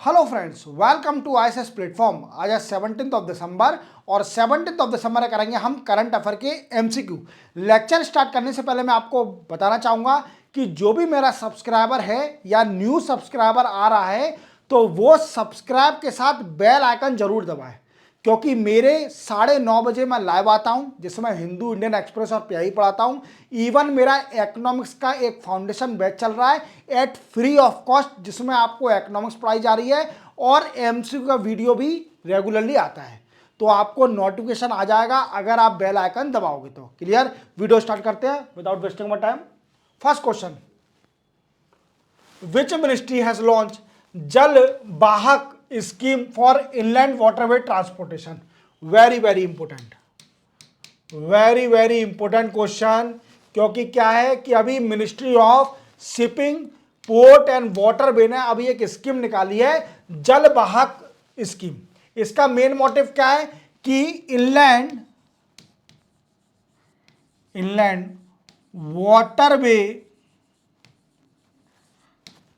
Hello friends, welcome to ISS platform. आज है 17 दिसंबर और 17 दिसंबर में करेंगे हम करंट अफेयर के एमसीक्यू। लेक्चर स्टार्ट करने से पहले मैं आपको बताना चाहूँगा कि जो भी मेरा सब्सक्राइबर है या न्यू सब्सक्राइबर आ रहा है तो वो सब्सक्राइब के साथ बेल आइकन जरूर दबाएं, क्योंकि मेरे 9:30 बजे मैं लाइव आता हूं जिसमें हिंदू, इंडियन एक्सप्रेस और पीआई पढ़ाता हूं। इवन मेरा इकोनॉमिक्स का एक फाउंडेशन बैच चल रहा है एट फ्री ऑफ कॉस्ट, जिसमें आपको इकोनॉमिक्स पढ़ाई जा रही है और एमसीक्यू का वीडियो भी रेगुलरली आता है। तो आपको नोटिफिकेशन आ जाएगा अगर आप बेल आइकन दबाओगे तो। क्लियर? वीडियो स्टार्ट करते हैं without wasting my time. First question, which ministry has launch जल Vahak scheme for inland waterway transportation? Very important, very important question. क्योंकि क्या है कि अभी ministry of shipping, port and waterway ने अभी एक स्कीम निकाली है, जल वाहक स्कीम। इसका मेन मोटिव क्या है कि इनलैंड वाटरवे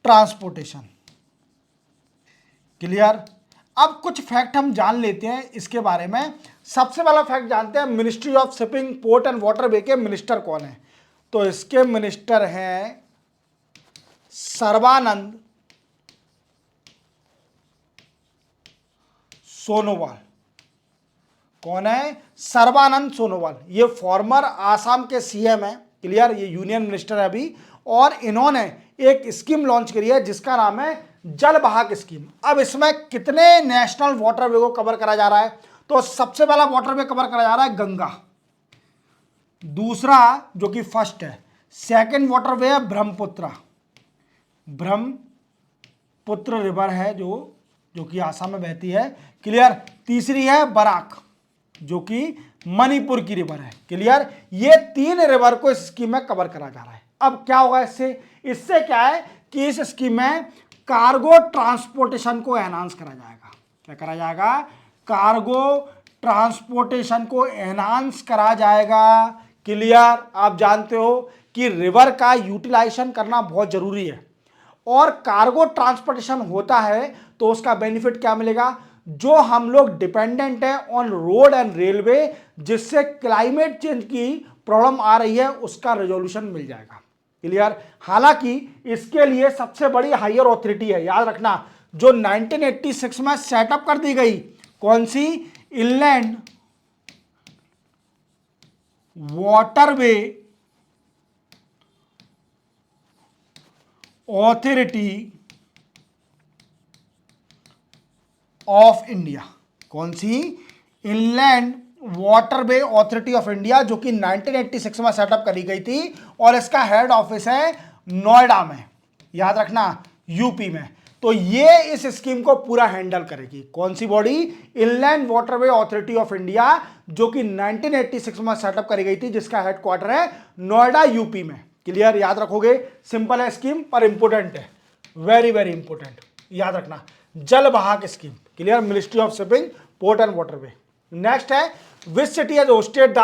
ट्रांसपोर्टेशन। क्लियर? अब कुछ फैक्ट हम जान लेते हैं इसके बारे में। सबसे पहला फैक्ट जानते हैं, ministry of shipping, port and waterway के मिनिस्टर कौन है? तो इसके मिनिस्टर हैं सर्बानंद सोनोवाल। कौन है? सर्बानंद सोनोवाल। ये फॉर्मर आसाम के सीएम है। क्लियर? ये यूनियन मिनिस्टर है अभी, और इन्होंने एक स्कीम लॉन्च करी है जिसका नाम है जल वाहक स्कीम। अब इसमें कितने नेशनल वाटरवे को कवर करा जा रहा है? तो सबसे पहला वाटरवे कवर करा जा रहा है गंगा, दूसरा जो कि फर्स्ट है, सेकंड वाटरवे है ब्रह्मपुत्र। ब्रह्मपुत्र रिवर है जो कि आसाम में बहती है। क्लियर? तीसरी है बराक, जो कि मणिपुर की रिवर है। क्लियर? ये 3 रिवर को इस स्कीम में कवर करा जा रहा है। अब क्या होगा इससे क्या है कि इस स्कीम में कार्गो ट्रांसपोर्टेशन को एनहांस करा जाएगा। क्या करा जाएगा? कार्गो ट्रांसपोर्टेशन को एनहांस करा जाएगा। क्लियर? आप जानते हो कि रिवर का यूटिलाइजेशन करना बहुत जरूरी है, और कार्गो ट्रांसपोर्टेशन होता है तो उसका बेनिफिट क्या मिलेगा? जो हम लोग डिपेंडेंट है ऑन रोड एंड रेलवे, जिससे क्लाइमेट चेंज की प्रॉब्लम आ रही है, उसका रेजोल्यूशन मिल जाएगा। क्लियर? हालांकि इसके लिए सबसे बड़ी हायर अथॉरिटी है, याद रखना, जो 1986 में सेटअप कर दी गई। कौन सी? Inland waterway authority of India. कौन सी? Inland waterway authority of India, जो कि 1986 में सेटअप करी गई थी, और इसका हेड ऑफिस है नोएडा में। याद रखना, यूपी में। तो ये इस स्कीम को पूरा हैंडल करेगी। कौन सी body? Inland waterway authority of India, जो कि 1986 में सेटअप करी गई थी, जिसका हेडक्वार्टर है नोएडा, यूपी में। क्लियर? याद रखोगे, सिंपल है स्कीम पर इंपोर्टेंट है, वेरी इंपोर्टेंट। याद रखना, Jal Vahak scheme. Clear? Ministry of shipping, port and waterway. Next है, which city has hosted the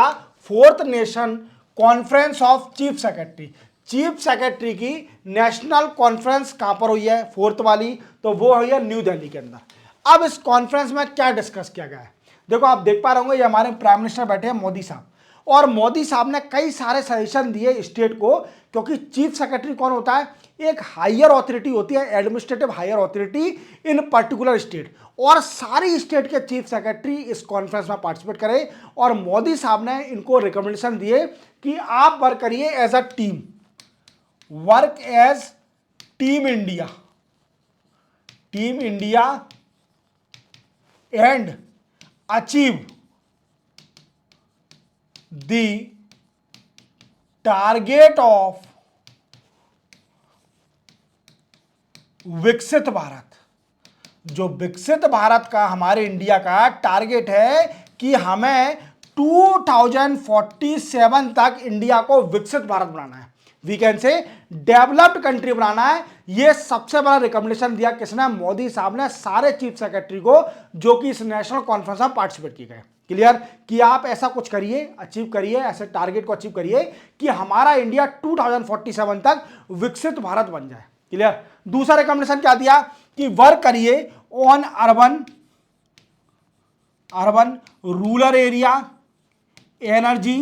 4th nation conference of chief secretary? Chief secretary की नेशनल कॉन्फ्रेंस कहां पर हुई है? 4th वाली, तो वो हुई है न्यू दिल्ली के अंदर। अब इस कॉन्फ्रेंस में क्या डिस्कस किया गया है? देखो, आप देख पा रहे होंगे, ये हमारे प्राइम मिनिस्टर बैठे हैं मोदी साहब, और मोदी साहब ने कई सारे सजेशन दिए स्टेट को। क्योंकि चीफ सेक्रेटरी कौन होता है? एक हायर अथॉरिटी होती है, administrative higher authority in particular state, और सारी स्टेट के चीफ सेक्रेटरी इस कॉन्फ्रेंस में पार्टिसिपेट करें। और मोदी साहब ने इनको रिकमेंडेशन दिए कि आप वर्क करिए as a team, work as team India and achieve the target of Viksit Bharat. जो विकसित भारत का, हमारे इंडिया का टारगेट है कि हमें 2047 तक इंडिया को विकसित भारत बनाना है, we can say developed country बनाना है। यह सबसे बड़ा रिकमेंडेशन दिया किसने? मोदी साहब ने सारे चीफ सेक्रेटरी को, जो कि इस नेशनल कॉन्फ्रेंस में पार्टिसिपेट किए गए। क्लियर? कि आप ऐसा कुछ करिए, अचीव करिए, ऐसे टारगेट को अचीव करिए कि हमारा इंडिया 2047 तक विकसित भारत बन जाए। क्लियर? दूसरा रिकमेंडेशन क्या दिया कि वर्क करिए on urban rural area energy,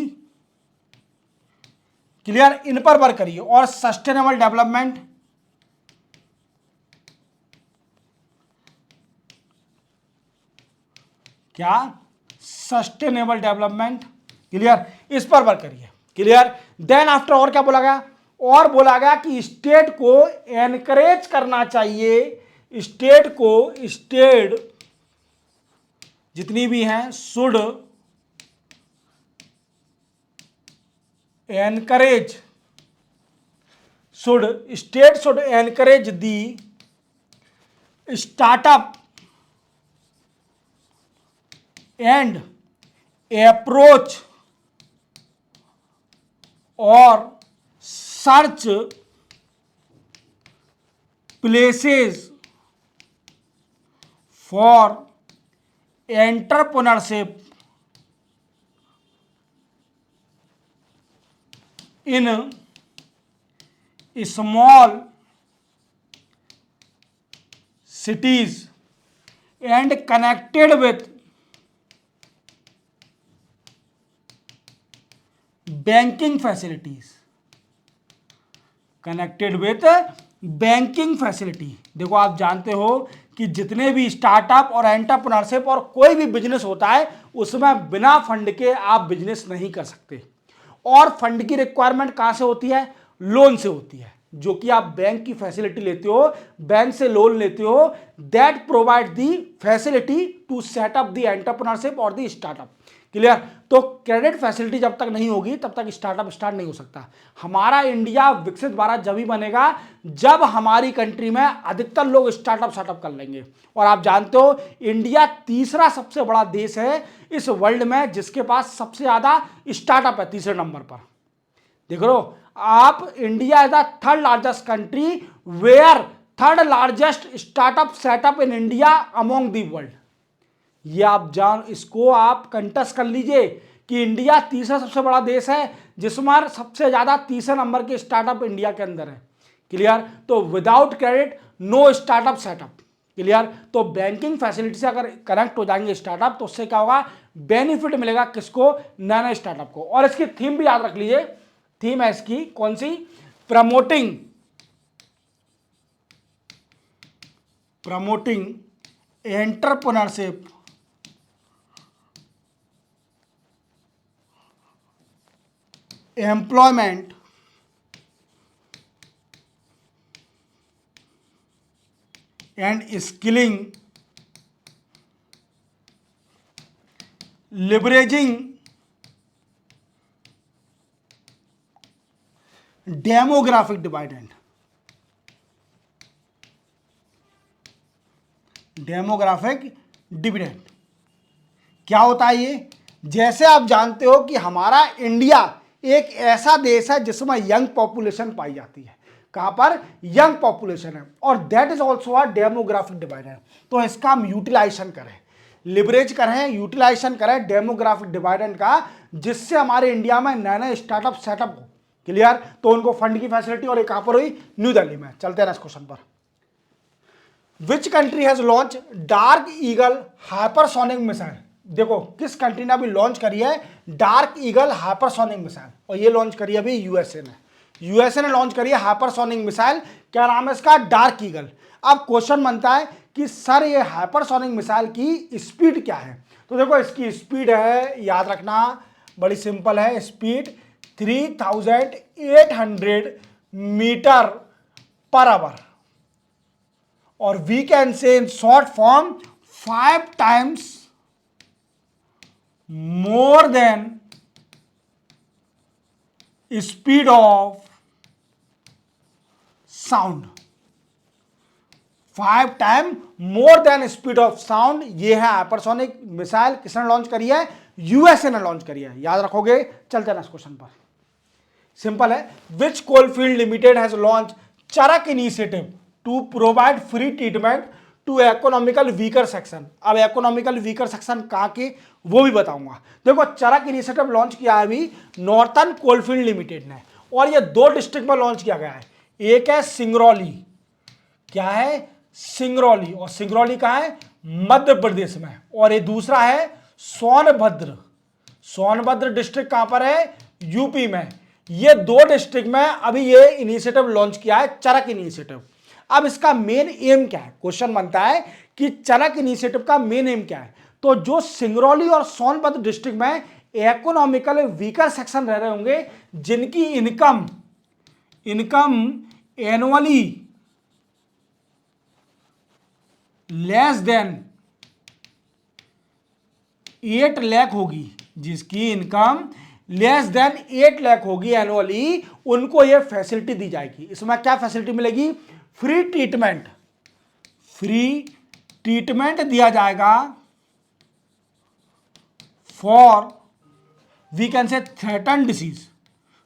clear, इन पर वर्क करिए, और सस्टेनेबल डेवलपमेंट, क्या, सस्टेनेबल डेवलपमेंट, क्लियर, इस पर वर्क करिए, क्लियर। देन आफ्टर और क्या बोला गया, और बोला गया कि स्टेट को एनकरेज करना चाहिए, स्टेट जितनी भी हैं should state should encourage the startup and approach और search places for entrepreneurship in small cities and connected with banking facilities, देखो आप जानते हो कि जितने भी स्टार्टअप और एंटरप्रेन्योरशिप और कोई भी बिजनेस होता है उसमें बिना फंड के आप बिजनेस नहीं कर सकते, और फंड की रिक्वायरमेंट कहां से होती है, लोन से होती है, जो कि आप बैंक की फैसिलिटी लेते हो, बैंक से लोन लेते हो, that provide the facility to set up the entrepreneurship और द स्टार्टअप, क्लियर। तो क्रेडिट फैसिलिटी जब तक नहीं होगी तब तक स्टार्टअप स्टार्ट नहीं हो सकता। हमारा इंडिया विकसित भारत जब ही बनेगा जब हमारी कंट्री में अधिकतर लोग स्टार्टअप कर लेंगे। और आप जानते हो इंडिया तीसरा सबसे बड़ा देश है इस वर्ल्ड में जिसके पास सबसे ज्यादा स्टार्टअप है, तीसरे नंबर पर। देख लो आप, India is the third largest country where third largest startup setup in India among the world. ये आप इसको आप कंटेस्ट कर लीजिए कि इंडिया तीसरा सबसे बड़ा देश है जिसमें सबसे ज्यादा तीसरे नंबर के स्टार्टअप इंडिया के अंदर है, क्लियर। तो without credit no startup setup, clear. तो बैंकिंग फैसिलिटी से अगर कनेक्ट हो जाएंगे स्टार्टअप तो उससे क्या होगा, बेनिफिट मिलेगा किसको, नए स्टार्टअप को। और इसकी थीम भी याद रख लीजिए, थीम है इसकी कौन सी, promoting entrepreneurship employment and skilling, leveraging demographic dividend, क्या होता है ये, जैसे आप जानते हो कि हमारा इंडिया एक ऐसा देश है जिसमें यंग पॉपुलेशन पाई जाती है, कहां पर, यंग पॉपुलेशन है, और that is also a demographic dividend. तो इसका हम यूटिलाइजेशन करें, लिबरेज करें, यूटिलाइजेशन करें डेमोग्राफिक डिवाइडेंड का, जिससे हमारे इंडिया में नए नए स्टार्टअप सेटअप हो, क्लियर। तो उनको फंड की फैसिलिटी, और एक कहां पर हुई, न्यू दिल्ली में। चलते हैं नेक्स्ट क्वेश्चन पर। Which country has launch dark eagle hypersonic missile, देखो किस कंट्री ने अभी लॉन्च करी है डार्क ईगल हाइपरसोनिक मिसाइल, और ये लॉन्च करी है अभी यूएसए ने लॉन्च करी है हाइपरसोनिक मिसाइल। क्या नाम है इसका, डार्क ईगल। अब क्वेश्चन बनता है कि सर ये हाइपरसोनिक मिसाइल की स्पीड क्या है, तो देखो इसकी स्पीड है, याद रखना बड़ी सिंपल है, स्पीड 3800 मीटर पर आवर, और we can say in short form 5 times more than speed of sound, 5 times more than speed of sound। ये है हाइपरसोनिक मिसाइल, किसने लॉन्च करी है, यूएसए ने लॉन्च करी है, याद रखोगे। चलते हैं नेक्स्ट क्वेश्चन पर, सिंपल है। Which coalfield limited has launch Charak initiative to provide free treatment to economical weaker section. अब इकोनॉमिकल वीकर सेक्शन कहां के वो भी बताऊंगा। देखो चरक इनिशिएटिव लॉन्च किया है अभी नॉर्थर्न कोलफील्ड लिमिटेड ने, और ये 2 डिस्ट्रिक्ट में लॉन्च किया गया है, एक है सिंगरौली, क्या है, सिंगरौली, और सिंगरौली कहाँ है? मध्य प्रदेश में। और ये दूसरा है सोनभद्र, सोनभद्र डिस्ट्रिक्ट कहां पर है? यूपी में। ये दो डिस्ट्रिक्ट में अभी ये इनिशिएटिव लॉन्च किया है, चरक इनिशिएटिव। अब इसका मेन एम क्या है? क्वेश्चन बनता है कि चरक इनिशिएटिव का मेन एम क्या है? तो जो सिंगरौली और सोनभद्र डिस्ट्रिक्ट में इकोनॉमिकल वीकर सेक्शन रह रहे होंगे, जिनकी income annually less than 8 lakh होगी, जिसकी इनकम लेस देन 8 लाख होगी एनुअली, उनको यह फैसिलिटी दी जाएगी। इसमें क्या फैसिलिटी मिलेगी? फ्री ट्रीटमेंट दिया जाएगा for we can say threaten disease,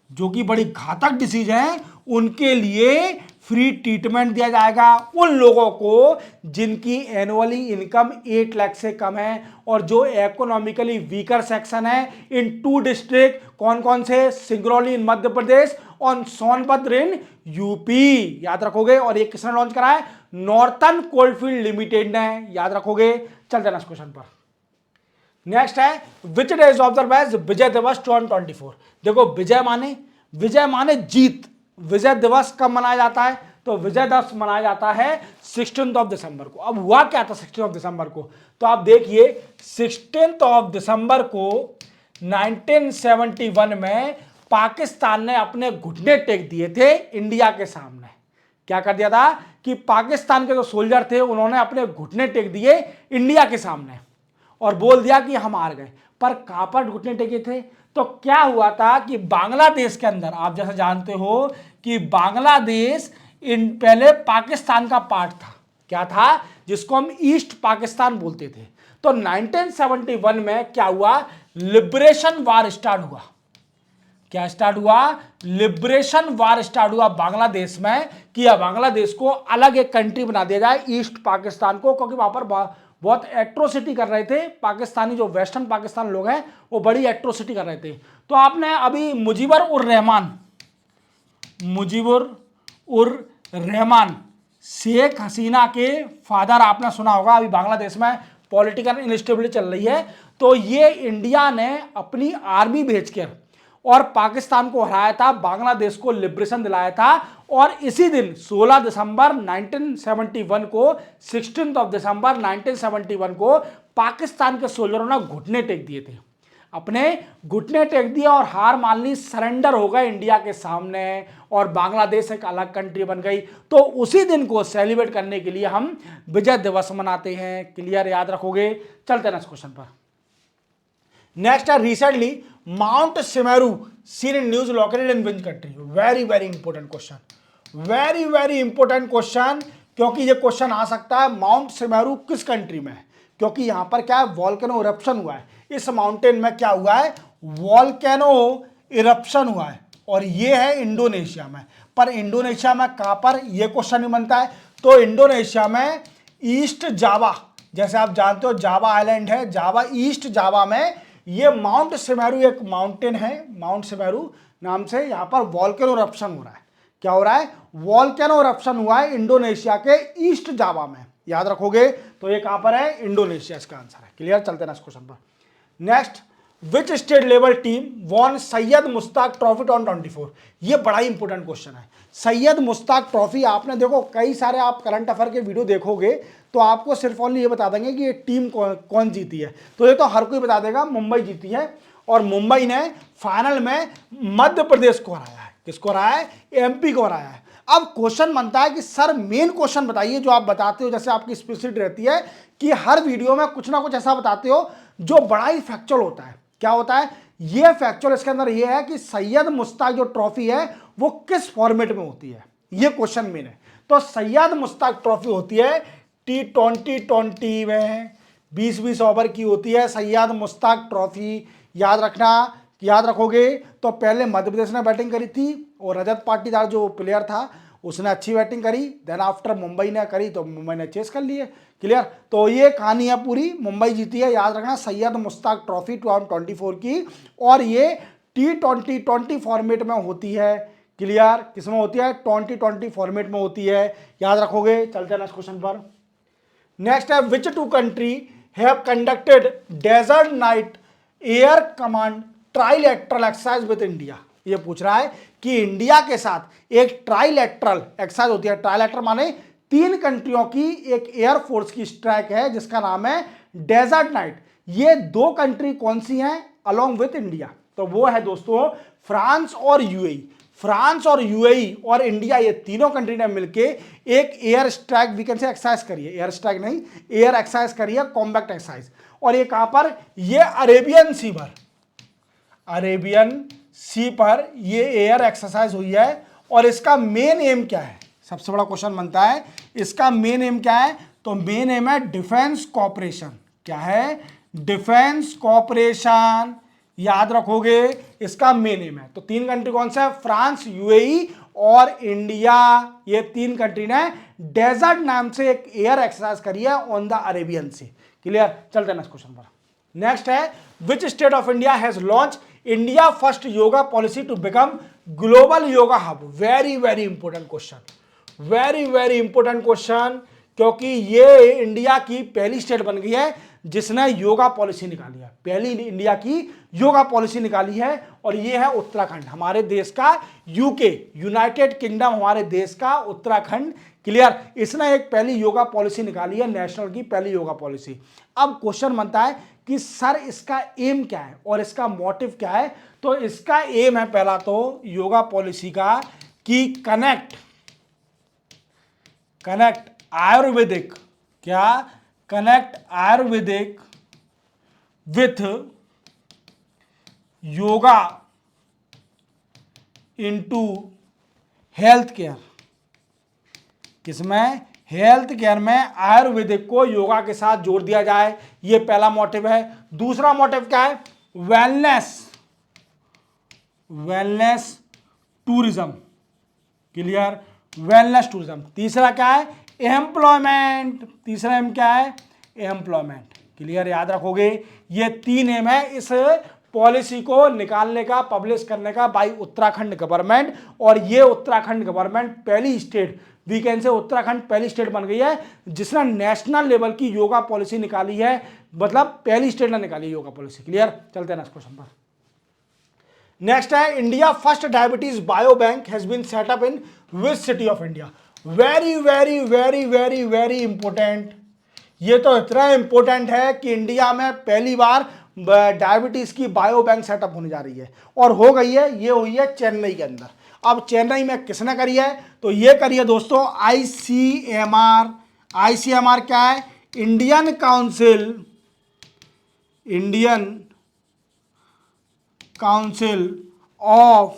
जो कि बड़ी घातक डिसीज है, उनके लिए फ्री ट्रीटमेंट दिया जाएगा उन लोगों को जिनकी एनुअली इनकम 8 लाख से कम है और जो इकोनॉमिकली वीकर सेक्शन है इन 2 डिस्ट्रिक्ट। कौन कौन से? सिंगरौली इन मध्य प्रदेश और सोनभद्र इन यूपी, याद रखोगे। और ये किसने लॉन्च करा है? नॉर्थन कोलफील्ड लिमिटेड ने, याद रखोगे। चलते हैं क्वेश्चन पर। नेक्स्ट है which day is observe as Vijay Diwas 2024। देखो विजय माने जीत। विजय दिवस कब मनाया जाता है? तो विजय दिवस मनाया जाता है 16 दिसंबर को। अब हुआ क्या था 16 दिसंबर को? तो आप देखिए 16 दिसंबर को 1971 में पाकिस्तान ने अपने घुटने टेक दिए थे इंडिया के सामने। क्या कर दिया था कि पाकिस्तान के जो सोल्जर थे उन्होंने अपने घुटने टेक दिए इंडिया के सामने और बोल दिया कि हम हार गए। पर कहां पर घुटने टेके थे? तो क्या हुआ था कि बांग्लादेश के अंदर, आप जैसे जानते हो कि बांग्लादेश इन पहले पाकिस्तान का पार्ट था। क्या था? जिसको हम ईस्ट पाकिस्तान बोलते थे। तो 1971 में क्या हुआ? लिबरेशन वार स्टार्ट हुआ। क्या स्टार्ट हुआ? लिबरेशन वार स्टार्ट हुआ बांग्लादेश में कि अब बांग्लादेश को अलग एक कंट्री बना दिया जाए ईस्ट पाकिस्तान को, क्योंकि वहां पर बहुत एट्रोसिटी कर रहे थे पाकिस्तानी, जो वेस्टर्न पाकिस्तान लोग हैं वो बड़ी एट्रोसिटी कर रहे थे। तो आपने अभी मुजीबर उर रहमान शेख हसीना के फादर आपने सुना होगा। अभी बांग्लादेश में पॉलिटिकल इंस्टेबिलिटी चल रही है, तो ये इंडिया ने अपनी आर्मी भेजकर और पाकिस्तान को हराया था, बांग्लादेश को लिबरेशन दिलाया था। और इसी दिन 16 दिसंबर 1971 को 16 दिसंबर 1971 को पाकिस्तान के सोल्जरों ने घुटने टेक दिए थे, अपने घुटने टेक दिया और हार मान ली, सरेंडर हो गए इंडिया के सामने और बांग्लादेश एक अलग कंट्री बन गई। तो उसी दिन को सेलिब्रेट करने के लिए हम विजय दिवस मनाते हैं। क्लियर? याद रखोगे। चलते हैं क्वेश्चन पर। नेक्स्ट है recently mount Semeru seen in news located in which country. Very important question, very important question, क्योंकि ये क्वेश्चन आ सकता है माउंट सिमेरू किस कंट्री में है। क्योंकि यहां पर क्या है? वॉल्केनो इरप्शन हुआ है इस माउंटेन में। क्या हुआ है? वॉल्केनो इरप्शन हुआ है और ये है इंडोनेशिया में। पर इंडोनेशिया में कहां पर? यह क्वेश्चन ही बनता है। तो इंडोनेशिया में ईस्ट जावा, जैसे आप जानते हो जावा आइलैंड है, जावा ईस्ट जावा में ये माउंट सिमेरू एक माउंटेन है, माउंट सिमेरू नाम से। यहां पर वॉल्केनो इरप्शन हो रहा है। क्या हो रहा है? वॉल्केनो इरप्शन हुआ है इंडोनेशिया के ईस्ट जावा में, याद रखोगे। तो ये कहां पर है? इंडोनेशिया इसका आंसर है। क्लियर? चलते हैं इस क्वेश्चन पर। Next, which state level team von Syed Mushtaq trophy 2024। ये बड़ा ही इंपॉर्टेंट क्वेश्चन है। सैयद मुश्ताक ट्रॉफी आपने देखो कई सारे आप करंट अफेयर के वीडियो देखोगे तो आपको सिर्फ ओनली ये बता देंगे कि ये टीम कौन जीती है। तो ये तो हर कोई बता देगा मुंबई जीती है और मुंबई ने फाइनल में मध्य प्रदेश को हराया है। किसको हराया है? एमपी को हराया है। अब क्वेश्चन बनता है कि सर मेन क्वेश्चन बताइए जो आप बताते हो, जैसे आपकी स्पेशलिटी रहती है कि हर वीडियो में कुछ ना कुछ ऐसा बताते हो जो बड़ा ही फैक्चुअल होता है। क्या होता है? ये फैक्चुअल इसके अंदर ये है कि सैयद मुश्ताक जो ट्रॉफी है वो किस फॉर्मेट में होती है, ये क्वेश्चन मेन है। तो सैयद मुश्ताक ट्रॉफी होती है T20 में 20-20 ओवर की होती है सैयद मुश्ताक ट्रॉफी। याद रखना, याद रखोगे। तो पहले मध्य प्रदेश ने बैटिंग करी थी और रजत पाटीदार जो प्लेयर था उसने अच्छी बैटिंग करी, देन आफ्टर मुंबई ने करी तो मुंबई ने चेस कर लिए। क्लियर? तो ये कहानी है पूरी, मुंबई जीती है। याद रखना सैयद मुश्ताक ट्रॉफी 2024 की, और ये T20 फॉर्मेट में होती है। क्लियर, किसमें होती है? 2020 फॉर्मेट में होती है, याद रखोगे। चलते हैं नेक्स्ट क्वेश्चन पर। नेक्स्ट है which two country have conducted desert knight air command trilateral exercise with India. ये पूछ रहा है कि इंडिया के साथ एक ट्राइलेटरल एक्सरसाइज होती है। ट्राइलेटरल माने 3 कंट्रियों की एक एयरफोर्स की स्ट्राइक है जिसका नाम है डेजर्ट नाइट। ये 2 कंट्री कौन सी हैं अलोंग विथ इंडिया? तो वो है दोस्तों फ्रांस और यूएई। फ्रांस और यूएई और इंडिया, ये तीनों कंट्री ने मिलके एक एयर स्ट्राइक वीकेंड से एक्सरसाइज करिए, एयर स्ट्राइक नहीं, एयर एक्सरसाइज करिए, कॉम्बैक्ट एक्सरसाइज। और ये कहां पर? ये अरेबियन सी पर, अरेबियन सी पर ये एयर एक्सरसाइज हुई है। और इसका मेन एम क्या है? सबसे बड़ा क्वेश्चन बनता है, इसका मेन एम क्या है? तो मेन एम है डिफेंस कॉपरेशन। क्या है? डिफेंस कॉपरेशन, याद रखोगे, इसका मेन एम है। तो 3 कंट्री कौन सा है? फ्रांस, यूएई और इंडिया। ये 3 कंट्री ने डेजर्ट नाम से एक एयर एक्सरसाइज करी है on the Arabian sea. Clear, चलते हैं नेक्स्ट क्वेश्चन पर। नेक्स्ट है which state of India has launch India first yoga policy to become global yoga hub. Very very important question, very very important question, क्योंकि ये India की पहली state बन गई है जिसने योगा पॉलिसी निकाली है। पहली इंडिया की योगा पॉलिसी निकाली है और ये है उत्तराखंड, हमारे देश का यूके, यूनाइटेड किंगडम हमारे देश का उत्तराखंड। क्लियर, इसने एक पहली योगा पॉलिसी निकाली है, नेशनल की पहली योगा पॉलिसी। अब क्वेश्चन बनता है कि सर इसका एम क्या है और इसका मोटिव क्या है? तो इसका एम है पहला तो योगा पॉलिसी का कि कनेक्ट आयुर्वेदिक, क्या? Connect Ayurvedic with yoga into health care. किसमें? हेल्थ केयर में आयुर्वेदिक को योगा के साथ जोड़ दिया जाए, ये पहला मोटिव है। दूसरा मोटिव क्या है? Wellness tourism. Clear, wellness tourism. तीसरा क्या है? एम्प्लॉयमेंट। तीसरा एम क्या है? एम्प्लॉयमेंट। क्लियर, याद रखोगे, ये 3 एम है इस पॉलिसी को निकालने का, पब्लिश करने का बाय उत्तराखंड गवर्नमेंट। और ये उत्तराखंड गवर्नमेंट पहली स्टेट, वीकेंड से उत्तराखंड पहली स्टेट बन गई है जिसने नेशनल लेवल की योगा पॉलिसी निकाली है, मतलब पहली स्टेट ने निकाली योगा पॉलिसी। क्लियर, चलते हैं नेक्स्ट क्वेश्चन पर। नेक्स्ट है India first diabetes bio bank has been set up in which city of India. Very very very very very important, ये तो इतना इंपॉर्टेंट है कि इंडिया में पहली बार डायबिटीज की बायो बैंक सेटअप होने जा रही है और हो गई है। ये हुई है चेन्नई के अंदर। अब चेन्नई में किसने करी है? तो ये करी है दोस्तों आईसीएमआर। आईसीएमआर क्या है? Indian council of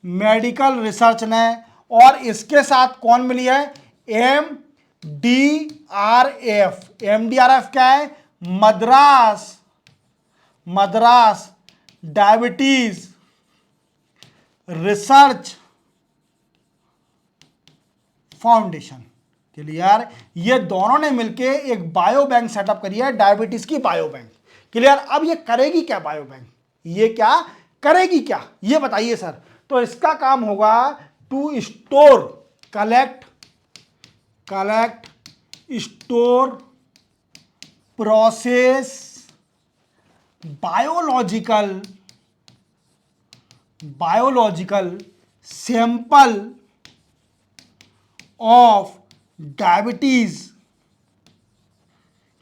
medical research ने, और इसके साथ कौन मिली है? एमडीआरएफ। एमडीआरएफ क्या है? Madras diabetes research foundation. Clear, ये दोनों ने मिलके एक बायो बैंक सेटअप करी है, डायबिटीज की बायो बैंक। क्लियर, अब ये करेगी क्या बायो बैंक? ये क्या करेगी, क्या ये बताइए सर। तो इसका काम होगा to store, collect, store, process biological sample of diabetes.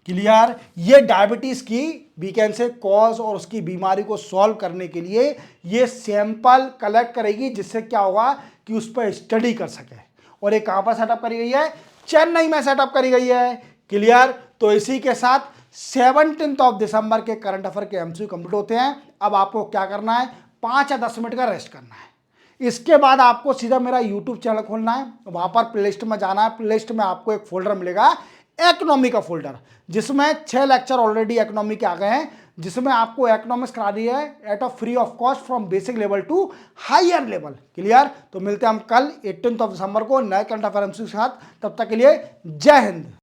Clear, ये डायबिटीज की वीकेंड से कॉज और उसकी बीमारी को सॉल्व करने के लिए ये सैंपल कलेक्ट करेगी, जिससे क्या होगा कि उस पर स्टडी कर सके। और ये कहां पर सेटअप करी गई है? चेन्नई में सेटअप करी गई है। क्लियर, तो इसी के साथ 17 दिसंबर के करंट अफेयर के एमसीक्यू कंप्लीट होते हैं। अब आपको क्या करना है? 5 या 10 मिनट का रेस्ट करना है। इसके बाद आपको सीधा मेरा यूट्यूब चैनल खोलना है, वहां पर प्लेलिस्ट में जाना है। प्लेलिस्ट में आपको एक फोल्डर मिलेगा, इकोनॉमी का फोल्डर, जिसमें 6 लेक्चर ऑलरेडी इकोनॉमी के आ गए हैं, जिसमें आपको इकोनॉमिक्स करा दी है at a free of cost from basic level to higher level. Clear, तो मिलते हैं हम कल 18 दिसंबर को नए करंट अफेयर के साथ। तब तक के लिए जय हिंद।